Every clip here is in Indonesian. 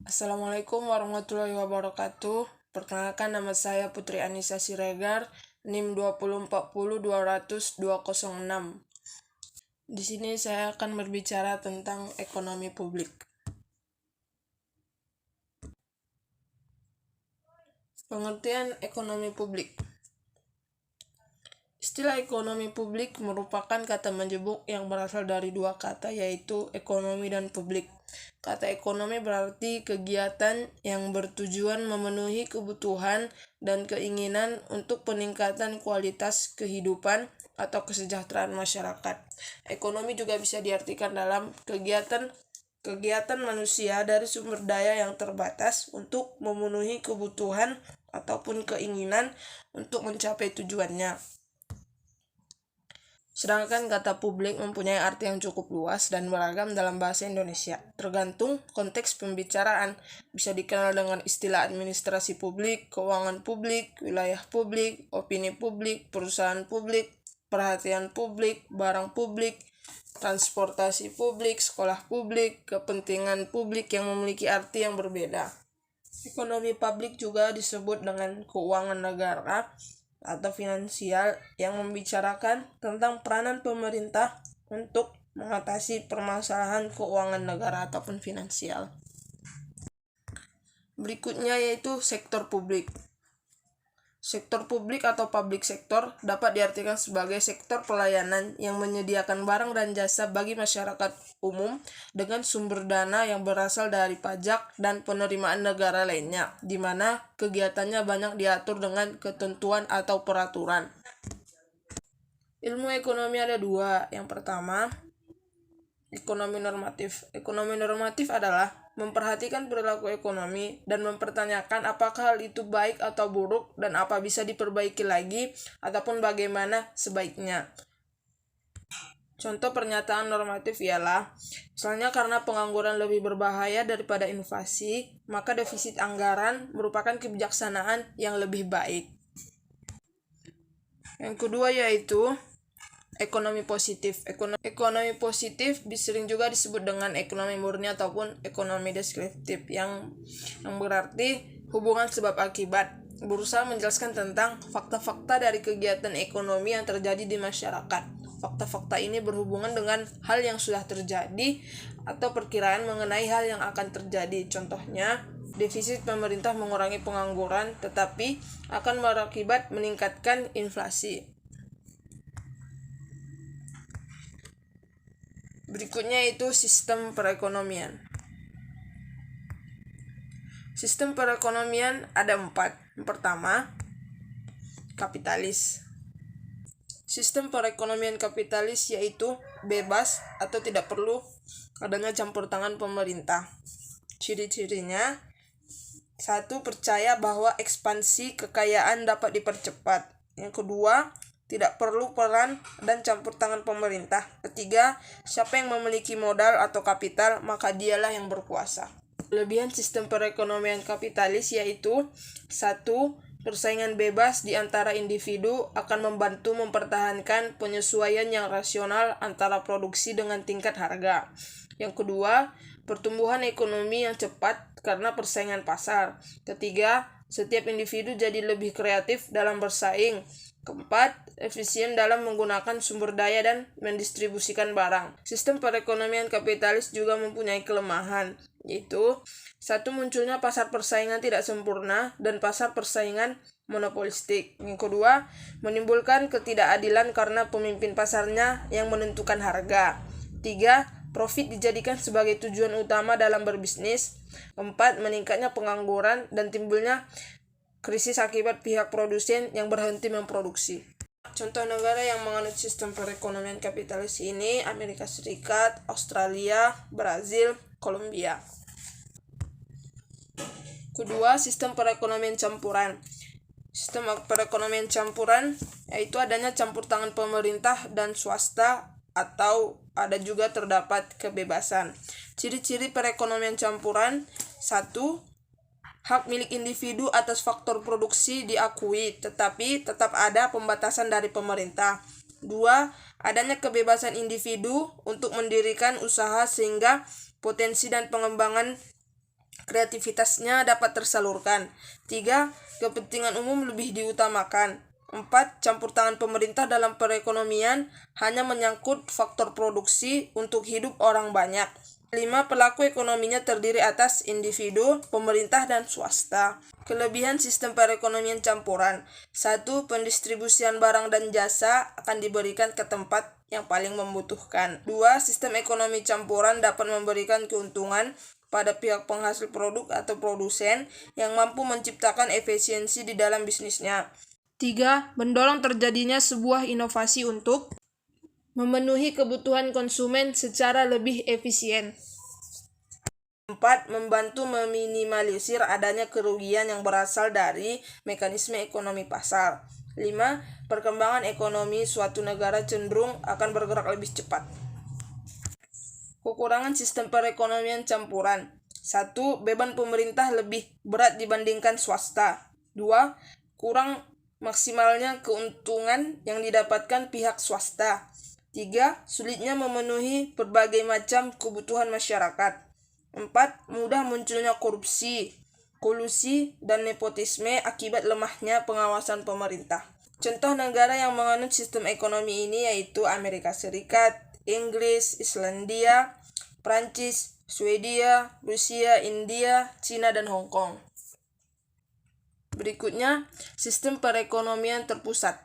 Assalamualaikum warahmatullahi wabarakatuh. Perkenalkan, nama saya Putri Anissa Siregar, NIM 2040200-206. Di sini saya akan berbicara tentang ekonomi publik. Pengertian ekonomi publik. Istilah ekonomi publik merupakan kata menjebuk yang berasal dari dua kata, yaitu ekonomi dan publik. Kata ekonomi berarti kegiatan yang bertujuan memenuhi kebutuhan dan keinginan untuk peningkatan kualitas kehidupan atau kesejahteraan masyarakat. Ekonomi juga bisa diartikan dalam kegiatan manusia dari sumber daya yang terbatas untuk memenuhi kebutuhan ataupun keinginan untuk mencapai tujuannya. Sedangkan kata publik mempunyai arti yang cukup luas dan beragam dalam bahasa Indonesia. Tergantung konteks pembicaraan, bisa dikenal dengan istilah administrasi publik, keuangan publik, wilayah publik, opini publik, perusahaan publik, perhatian publik, barang publik, transportasi publik, sekolah publik, kepentingan publik yang memiliki arti yang berbeda. Ekonomi publik juga disebut dengan keuangan negara atau finansial yang membicarakan tentang peranan pemerintah untuk mengatasi permasalahan keuangan negara ataupun finansial. Berikutnya yaitu sektor publik. Sektor publik atau public sector dapat diartikan sebagai sektor pelayanan yang menyediakan barang dan jasa bagi masyarakat umum dengan sumber dana yang berasal dari pajak dan penerimaan negara lainnya, di mana kegiatannya banyak diatur dengan ketentuan atau peraturan. Ilmu ekonomi ada dua. Yang pertama, ekonomi normatif. Ekonomi normatif adalah memperhatikan perilaku ekonomi dan mempertanyakan apakah hal itu baik atau buruk dan apa bisa diperbaiki lagi ataupun bagaimana sebaiknya. Contoh pernyataan normatif ialah, misalnya karena pengangguran lebih berbahaya daripada inflasi, maka defisit anggaran merupakan kebijaksanaan yang lebih baik. Yang kedua yaitu ekonomi positif. Ekonomi positif sering juga disebut dengan ekonomi murni ataupun ekonomi deskriptif yang berarti hubungan sebab akibat, berusaha menjelaskan tentang fakta-fakta dari kegiatan ekonomi yang terjadi di masyarakat. Fakta-fakta ini berhubungan dengan hal yang sudah terjadi atau perkiraan mengenai hal yang akan terjadi. Contohnya, defisit pemerintah mengurangi pengangguran tetapi akan berakibat meningkatkan inflasi. Berikutnya itu sistem perekonomian. Sistem perekonomian ada 4. Yang pertama, kapitalis. Sistem perekonomian kapitalis yaitu bebas atau tidak perlu adanya campur tangan pemerintah. Ciri-cirinya: 1. Percaya bahwa ekspansi kekayaan dapat dipercepat. Yang kedua, tidak perlu peran dan campur tangan pemerintah. Ketiga, siapa yang memiliki modal atau kapital, maka dialah yang berkuasa. Kelebihan sistem perekonomian kapitalis yaitu: 1. Persaingan bebas di antara individu akan membantu mempertahankan penyesuaian yang rasional antara produksi dengan tingkat harga. Yang kedua, pertumbuhan ekonomi yang cepat karena persaingan pasar. Ketiga, setiap individu jadi lebih kreatif dalam bersaing. Keempat, efisien dalam menggunakan sumber daya dan mendistribusikan barang. Sistem perekonomian kapitalis juga mempunyai kelemahan, yaitu: 1. Munculnya pasar persaingan tidak sempurna dan pasar persaingan monopolistik. Yang kedua, menimbulkan ketidakadilan karena pemimpin pasarnya yang menentukan harga. 3. Profit dijadikan sebagai tujuan utama dalam berbisnis. 4. Meningkatnya pengangguran dan timbulnya krisis akibat pihak produsen yang berhenti memproduksi. Contoh negara yang menganut sistem perekonomian kapitalis ini: Amerika Serikat, Australia, Brazil, Kolombia. Kedua, sistem perekonomian campuran. Sistem perekonomian campuran yaitu adanya campur tangan pemerintah dan swasta atau ada juga terdapat kebebasan. Ciri-ciri perekonomian campuran: 1. Hak milik individu atas faktor produksi diakui, tetapi tetap ada pembatasan dari pemerintah. 2. Adanya kebebasan individu untuk mendirikan usaha sehingga potensi dan pengembangan kreativitasnya dapat tersalurkan. 3. Kepentingan umum lebih diutamakan. 4. Campur tangan pemerintah dalam perekonomian hanya menyangkut faktor produksi untuk hidup orang banyak. 5. Pelaku ekonominya terdiri atas individu, pemerintah, dan swasta. Kelebihan sistem perekonomian campuran. 1. Pendistribusian barang dan jasa akan diberikan ke tempat yang paling membutuhkan. 2. Sistem ekonomi campuran dapat memberikan keuntungan pada pihak penghasil produk atau produsen yang mampu menciptakan efisiensi di dalam bisnisnya. 3. Mendorong terjadinya sebuah inovasi untuk memenuhi kebutuhan konsumen secara lebih efisien. 4. Membantu meminimalisir adanya kerugian yang berasal dari mekanisme ekonomi pasar. 5. Perkembangan ekonomi suatu negara cenderung akan bergerak lebih cepat. Kekurangan sistem perekonomian campuran. 1. Beban pemerintah lebih berat dibandingkan swasta. 2. Kurang maksimalnya keuntungan yang didapatkan pihak swasta. 3. Sulitnya memenuhi berbagai macam kebutuhan masyarakat. 4. Mudah munculnya korupsi, kolusi, dan nepotisme akibat lemahnya pengawasan pemerintah. Contoh negara yang menganut sistem ekonomi ini yaitu Amerika Serikat, Inggris, Islandia, Prancis, Swedia, Rusia, India, Cina, dan Hong Kong. Berikutnya, sistem perekonomian terpusat.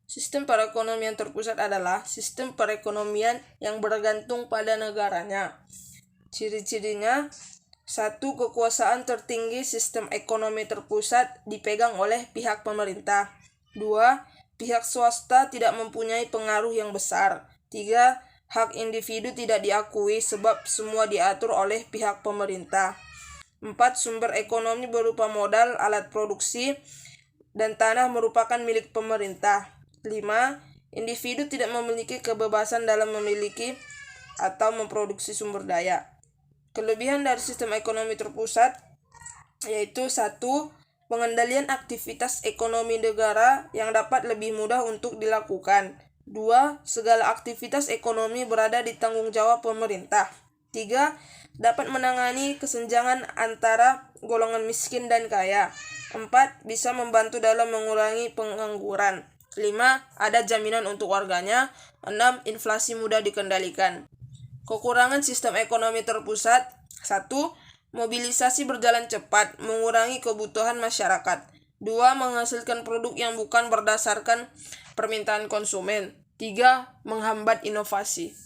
Sistem perekonomian terpusat adalah sistem perekonomian yang bergantung pada negaranya. Ciri-cirinya: 1. Kekuasaan tertinggi sistem ekonomi terpusat dipegang oleh pihak pemerintah. 2. Pihak swasta tidak mempunyai pengaruh yang besar. 3. Hak individu tidak diakui sebab semua diatur oleh pihak pemerintah. 4. Sumber ekonomi berupa modal, alat produksi, dan tanah merupakan milik pemerintah. 5. Individu tidak memiliki kebebasan dalam memiliki atau memproduksi sumber daya. Kelebihan dari sistem ekonomi terpusat yaitu 1. Pengendalian aktivitas ekonomi negara yang dapat lebih mudah untuk dilakukan. 2. Segala aktivitas ekonomi berada di tanggung jawab pemerintah. 3. Dapat menangani kesenjangan antara golongan miskin dan kaya. 4. Bisa membantu dalam mengurangi pengangguran. 5. Ada jaminan untuk warganya. 6. Inflasi mudah dikendalikan. Kekurangan sistem ekonomi terpusat. 1. Mobilisasi berjalan cepat, mengurangi kebutuhan masyarakat. 2. Menghasilkan produk yang bukan berdasarkan permintaan konsumen. 3. Menghambat inovasi.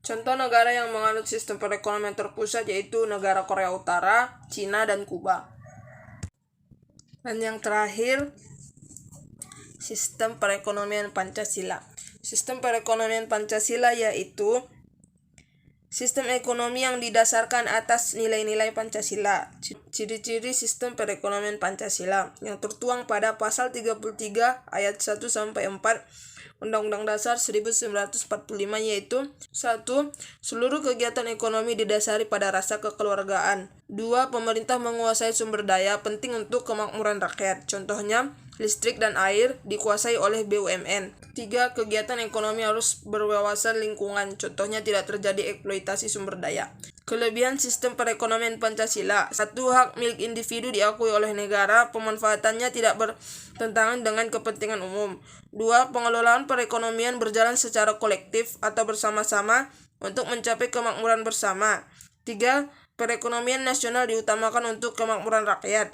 Contoh negara yang menganut sistem perekonomian terpusat yaitu negara Korea Utara, Cina, dan Kuba. Dan yang terakhir, sistem perekonomian Pancasila. Sistem perekonomian Pancasila yaitu sistem ekonomi yang didasarkan atas nilai-nilai Pancasila. Ciri-ciri sistem perekonomian Pancasila yang tertuang pada pasal 33 ayat 1-4 Undang-Undang Dasar 1945 yaitu 1. Seluruh kegiatan ekonomi didasari pada rasa kekeluargaan. 2. Pemerintah menguasai sumber daya penting untuk kemakmuran rakyat. Contohnya, listrik dan air dikuasai oleh BUMN. 3. Kegiatan ekonomi harus berwawasan lingkungan. Contohnya tidak terjadi eksploitasi sumber daya. Kelebihan sistem perekonomian Pancasila. 1. Hak milik individu diakui oleh negara, pemanfaatannya tidak bertentangan dengan kepentingan umum. 2. Pengelolaan perekonomian berjalan secara kolektif atau bersama-sama untuk mencapai kemakmuran bersama. 3. Perekonomian nasional diutamakan untuk kemakmuran rakyat.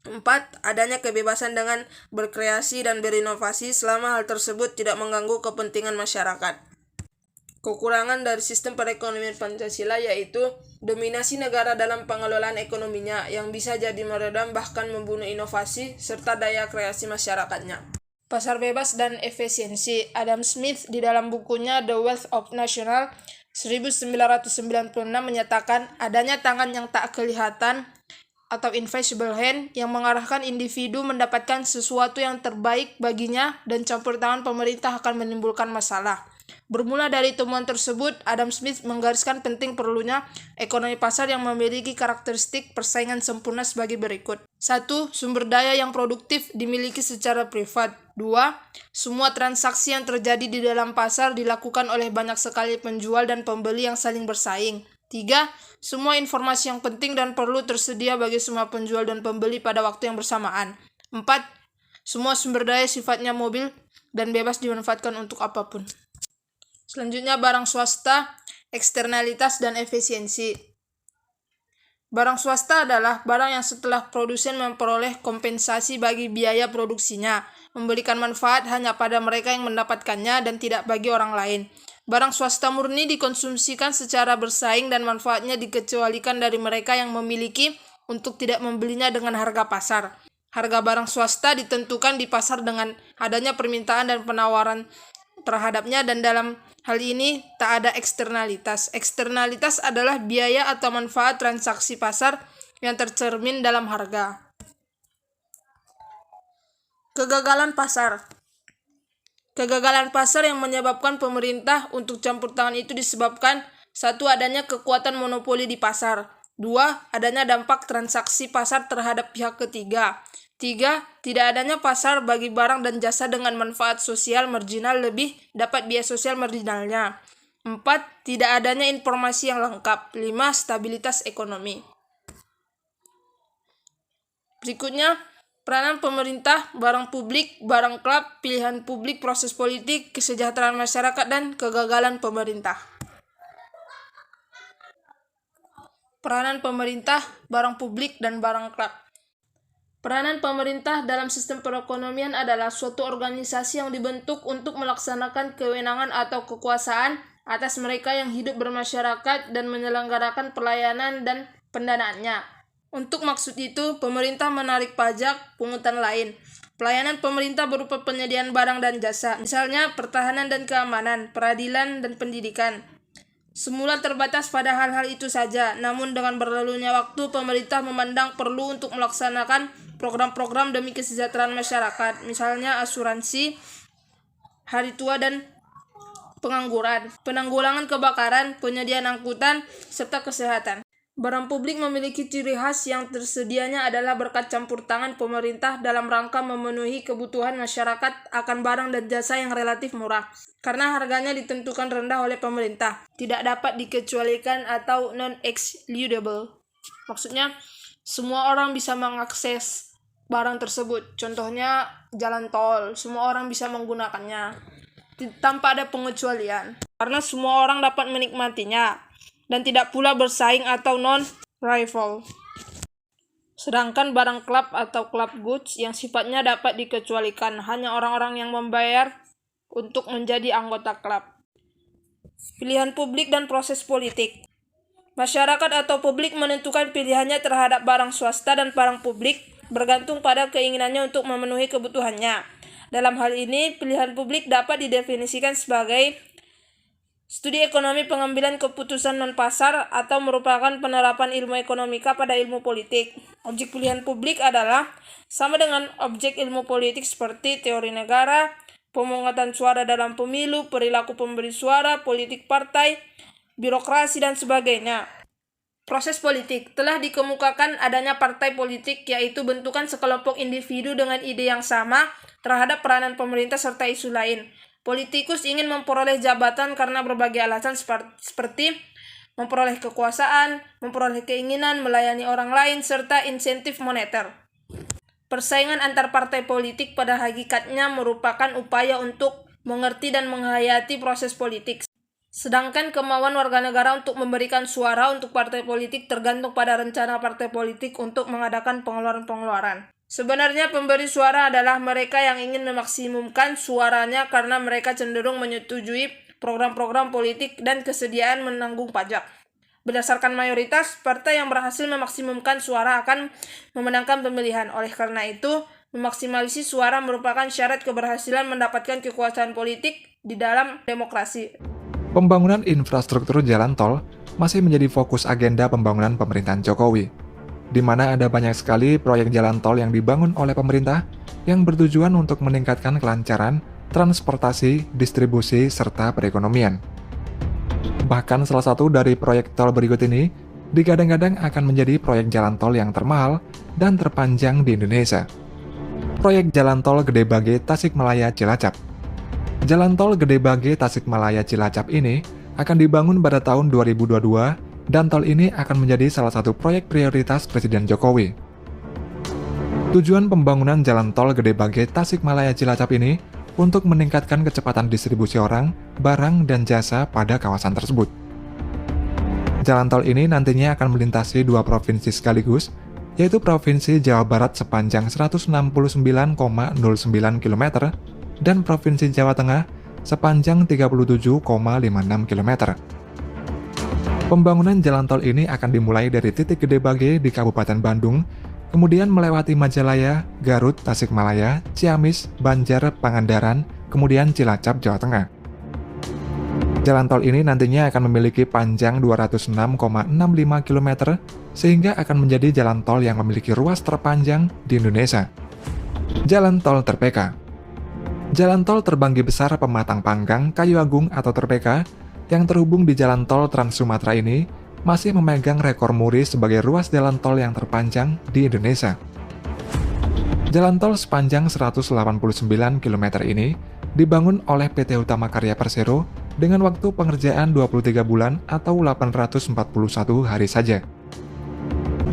4. Adanya kebebasan dengan berkreasi dan berinovasi selama hal tersebut tidak mengganggu kepentingan masyarakat. Kekurangan dari sistem perekonomian Pancasila yaitu dominasi negara dalam pengelolaan ekonominya yang bisa jadi meredam bahkan membunuh inovasi serta daya kreasi masyarakatnya. Pasar bebas dan efisiensi. Adam Smith di dalam bukunya The Wealth of National 1996 menyatakan adanya tangan yang tak kelihatan atau invisible hand yang mengarahkan individu mendapatkan sesuatu yang terbaik baginya dan campur tangan pemerintah akan menimbulkan masalah. Bermula dari temuan tersebut, Adam Smith menggariskan penting perlunya ekonomi pasar yang memiliki karakteristik persaingan sempurna sebagai berikut. 1. Sumber daya yang produktif dimiliki secara privat. 2. Semua transaksi yang terjadi di dalam pasar dilakukan oleh banyak sekali penjual dan pembeli yang saling bersaing. 3. Semua informasi yang penting dan perlu tersedia bagi semua penjual dan pembeli pada waktu yang bersamaan. 4. Semua sumber daya sifatnya mobil dan bebas dimanfaatkan untuk apapun. Selanjutnya, barang swasta, eksternalitas dan efisiensi. Barang swasta adalah barang yang setelah produsen memperoleh kompensasi bagi biaya produksinya, memberikan manfaat hanya pada mereka yang mendapatkannya dan tidak bagi orang lain. Barang swasta murni dikonsumsikan secara bersaing dan manfaatnya dikecualikan dari mereka yang memiliki untuk tidak membelinya dengan harga pasar. Harga barang swasta ditentukan di pasar dengan adanya permintaan dan penawaran terhadapnya, dan dalam hal ini tak ada eksternalitas. Eksternalitas adalah biaya atau manfaat transaksi pasar yang tercermin dalam harga. Kegagalan pasar. Kegagalan pasar yang menyebabkan pemerintah untuk campur tangan itu disebabkan 1. Adanya kekuatan monopoli di pasar. 2. Adanya dampak transaksi pasar terhadap pihak ketiga. 3. Tidak adanya pasar bagi barang dan jasa dengan manfaat sosial marginal lebih dapat biaya sosial marginalnya. 4. Tidak adanya informasi yang lengkap. 5. Stabilitas ekonomi. Berikutnya, peranan pemerintah, barang publik, barang klub, pilihan publik, proses politik, kesejahteraan masyarakat, dan kegagalan pemerintah. Peranan pemerintah, barang publik, dan barang klub. Peranan pemerintah dalam sistem perekonomian adalah suatu organisasi yang dibentuk untuk melaksanakan kewenangan atau kekuasaan atas mereka yang hidup bermasyarakat dan menyelenggarakan pelayanan dan pendanaannya. Untuk maksud itu, pemerintah menarik pajak, pungutan lain. Pelayanan pemerintah berupa penyediaan barang dan jasa, misalnya pertahanan dan keamanan, peradilan, dan pendidikan. Semula terbatas pada hal-hal itu saja, namun dengan berlalunya waktu, pemerintah memandang perlu untuk melaksanakan program-program demi kesejahteraan masyarakat, misalnya asuransi, hari tua dan pengangguran, penanggulangan kebakaran, penyediaan angkutan, serta kesehatan. Barang publik memiliki ciri khas yang tersedianya adalah berkat campur tangan pemerintah dalam rangka memenuhi kebutuhan masyarakat akan barang dan jasa yang relatif murah, karena harganya ditentukan rendah oleh pemerintah, tidak dapat dikecualikan atau non-excludable. Maksudnya, semua orang bisa mengakses barang tersebut. Contohnya, jalan tol, semua orang bisa menggunakannya tanpa ada pengecualian, karena semua orang dapat menikmatinya dan tidak pula bersaing atau non-rival. Sedangkan barang klub atau club goods yang sifatnya dapat dikecualikan, hanya orang-orang yang membayar untuk menjadi anggota klub. Pilihan publik dan proses politik. Masyarakat atau publik menentukan pilihannya terhadap barang swasta dan barang publik bergantung pada keinginannya untuk memenuhi kebutuhannya. Dalam hal ini, pilihan publik dapat didefinisikan sebagai studi ekonomi pengambilan keputusan non-pasar atau merupakan penerapan ilmu ekonomika pada ilmu politik. Objek pilihan publik adalah sama dengan objek ilmu politik seperti teori negara, pemungutan suara dalam pemilu, perilaku pemberi suara, politik partai, birokrasi, dan sebagainya. Proses politik telah dikemukakan adanya partai politik, yaitu bentukan sekelompok individu dengan ide yang sama terhadap peranan pemerintah serta isu lain. Politikus ingin memperoleh jabatan karena berbagai alasan seperti memperoleh kekuasaan, memperoleh keinginan, melayani orang lain, serta insentif moneter. Persaingan antar partai politik pada hakikatnya merupakan upaya untuk mengerti dan menghayati proses politik. Sedangkan kemauan warga negara untuk memberikan suara untuk partai politik tergantung pada rencana partai politik untuk mengadakan pengeluaran-pengeluaran. Sebenarnya pemberi suara adalah mereka yang ingin memaksimumkan suaranya karena mereka cenderung menyetujui program-program politik dan kesediaan menanggung pajak. Berdasarkan mayoritas, partai yang berhasil memaksimumkan suara akan memenangkan pemilihan. Oleh karena itu, memaksimalisasi suara merupakan syarat keberhasilan mendapatkan kekuasaan politik di dalam demokrasi. Pembangunan infrastruktur jalan tol masih menjadi fokus agenda pembangunan pemerintahan Jokowi, di mana ada banyak sekali proyek jalan tol yang dibangun oleh pemerintah yang bertujuan untuk meningkatkan kelancaran, transportasi, distribusi, serta perekonomian. Bahkan salah satu dari proyek tol berikut ini digadang-gadang akan menjadi proyek jalan tol yang termahal dan terpanjang di Indonesia. Proyek jalan tol Gede Bage Tasikmalaya Cilacap. Jalan tol Gede Bage Tasikmalaya Cilacap ini akan dibangun pada tahun 2022 dan tol ini akan menjadi salah satu proyek prioritas Presiden Jokowi. Tujuan pembangunan jalan tol Gede Bage Tasikmalaya Cilacap ini untuk meningkatkan kecepatan distribusi orang, barang, dan jasa pada kawasan tersebut. Jalan tol ini nantinya akan melintasi dua provinsi sekaligus, yaitu Provinsi Jawa Barat sepanjang 169,09 km dan Provinsi Jawa Tengah sepanjang 37,56 km. Pembangunan jalan tol ini akan dimulai dari titik Gede Bage di Kabupaten Bandung, kemudian melewati Majalaya, Garut, Tasikmalaya, Ciamis, Banjar, Pangandaran, kemudian Cilacap, Jawa Tengah. Jalan tol ini nantinya akan memiliki panjang 206,65 km, sehingga akan menjadi jalan tol yang memiliki ruas terpanjang di Indonesia. Jalan tol Terpeka. Jalan tol Terbanggi Besar Pematang Panggang, Kayu Agung atau Terpeka yang terhubung di jalan tol Trans Sumatera ini masih memegang rekor muri sebagai ruas jalan tol yang terpanjang di Indonesia. Jalan tol sepanjang 189 km ini dibangun oleh PT Utama Karya Persero dengan waktu pengerjaan 23 bulan atau 841 hari saja.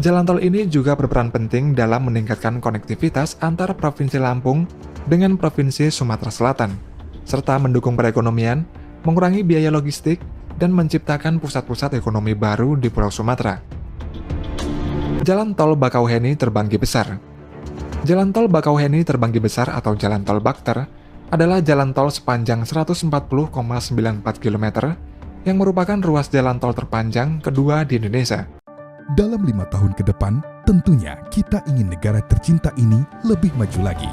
Jalan tol ini juga berperan penting dalam meningkatkan konektivitas antara Provinsi Lampung dengan Provinsi Sumatera Selatan, serta mendukung perekonomian, mengurangi biaya logistik, dan menciptakan pusat-pusat ekonomi baru di Pulau Sumatera. Jalan tol Bakauheni Terbanggi Besar. Jalan tol Bakauheni Terbanggi Besar atau Jalan tol Bakter adalah jalan tol sepanjang 140,94 km yang merupakan ruas jalan tol terpanjang kedua di Indonesia. Dalam 5 tahun ke depan, tentunya kita ingin negara tercinta ini lebih maju lagi.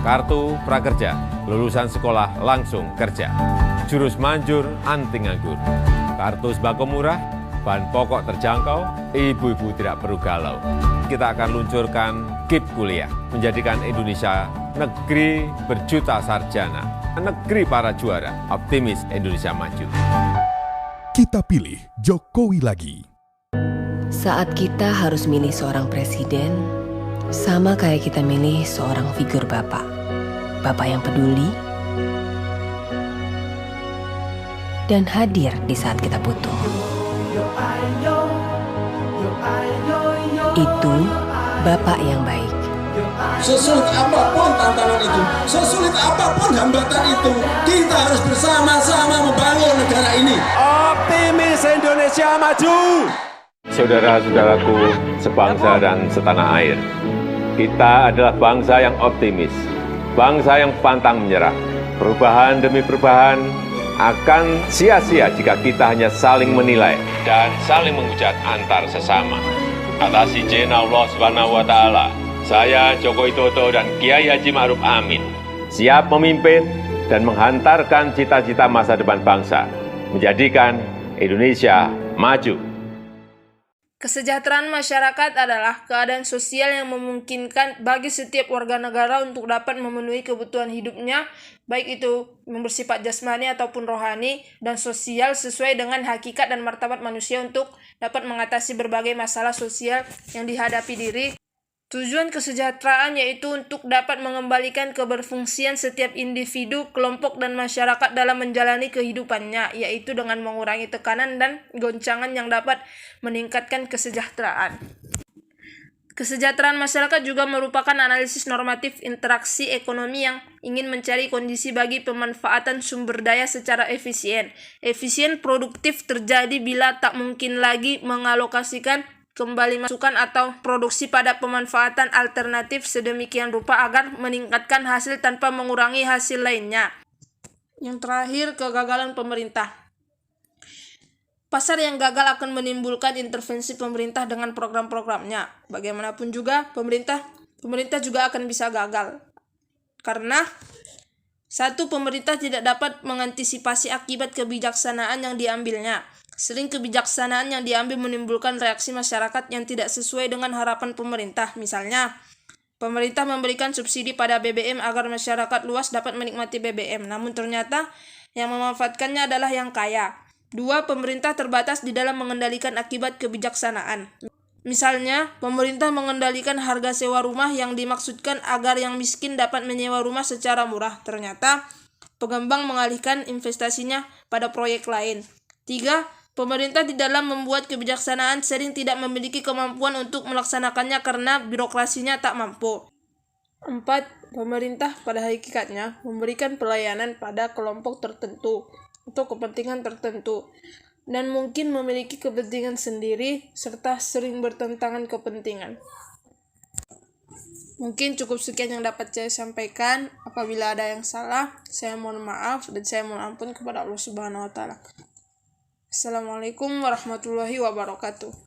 Kartu prakerja, lulusan sekolah langsung kerja. Jurus manjur anti nganggur. Kartu sembako murah, bahan pokok terjangkau, ibu-ibu tidak perlu galau. Kita akan luncurkan KIP Kuliah, menjadikan Indonesia negeri berjuta sarjana, negeri para juara, optimis Indonesia maju. Kita pilih Jokowi lagi. Saat kita harus milih seorang presiden, sama kayak kita milih seorang figur bapak. Bapak yang peduli dan hadir di saat kita butuh. Itu bapak yang baik. Sesulit apapun tantangan itu, sesulit apapun hambatan itu, kita harus bersama-sama membangun negara ini. Optimis Indonesia maju! Saudara-saudaraku sebangsa dan setanah air, kita adalah bangsa yang optimis, bangsa yang pantang menyerah. Perubahan demi perubahan akan sia-sia jika kita hanya saling menilai dan saling menghujat antar sesama. Atas izin Allah Subhanahu wa Ta'ala, saya Joko Widodo dan Kiai Haji Ma'ruf Amin siap memimpin dan menghantarkan cita-cita masa depan bangsa, menjadikan Indonesia maju. Kesejahteraan masyarakat adalah keadaan sosial yang memungkinkan bagi setiap warga negara untuk dapat memenuhi kebutuhan hidupnya, baik itu bersifat jasmani ataupun rohani dan sosial sesuai dengan hakikat dan martabat manusia untuk dapat mengatasi berbagai masalah sosial yang dihadapi diri. Tujuan kesejahteraan yaitu untuk dapat mengembalikan keberfungsian setiap individu, kelompok, dan masyarakat dalam menjalani kehidupannya, yaitu dengan mengurangi tekanan dan goncangan yang dapat meningkatkan kesejahteraan. Kesejahteraan masyarakat juga merupakan analisis normatif interaksi ekonomi yang ingin mencari kondisi bagi pemanfaatan sumber daya secara efisien. Efisien produktif terjadi bila tak mungkin lagi mengalokasikan kembali masukan atau produksi pada pemanfaatan alternatif sedemikian rupa agar meningkatkan hasil tanpa mengurangi hasil lainnya. Yang terakhir, kegagalan pemerintah. Pasar yang gagal akan menimbulkan intervensi pemerintah dengan program-programnya. Bagaimanapun juga, pemerintah juga akan bisa gagal. Karena satu, pemerintah tidak dapat mengantisipasi akibat kebijaksanaan yang diambilnya. Sering kebijaksanaan yang diambil menimbulkan reaksi masyarakat yang tidak sesuai dengan harapan pemerintah. Misalnya, pemerintah memberikan subsidi pada BBM agar masyarakat luas dapat menikmati BBM. Namun ternyata yang memanfaatkannya adalah yang kaya. 2. Pemerintah terbatas di dalam mengendalikan akibat kebijaksanaan. Misalnya, pemerintah mengendalikan harga sewa rumah yang dimaksudkan agar yang miskin dapat menyewa rumah secara murah. Ternyata, pengembang mengalihkan investasinya pada proyek lain. 3. Pemerintah di dalam membuat kebijaksanaan sering tidak memiliki kemampuan untuk melaksanakannya karena birokrasinya tak mampu. 4. Pemerintah pada hakikatnya memberikan pelayanan pada kelompok tertentu atau kepentingan tertentu dan mungkin memiliki kepentingan sendiri serta sering bertentangan kepentingan. Mungkin cukup sekian yang dapat saya sampaikan. Apabila ada yang salah, saya mohon maaf dan saya mohon ampun kepada Allah Subhanahu wa taala. Assalamualaikum warahmatullahi wabarakatuh.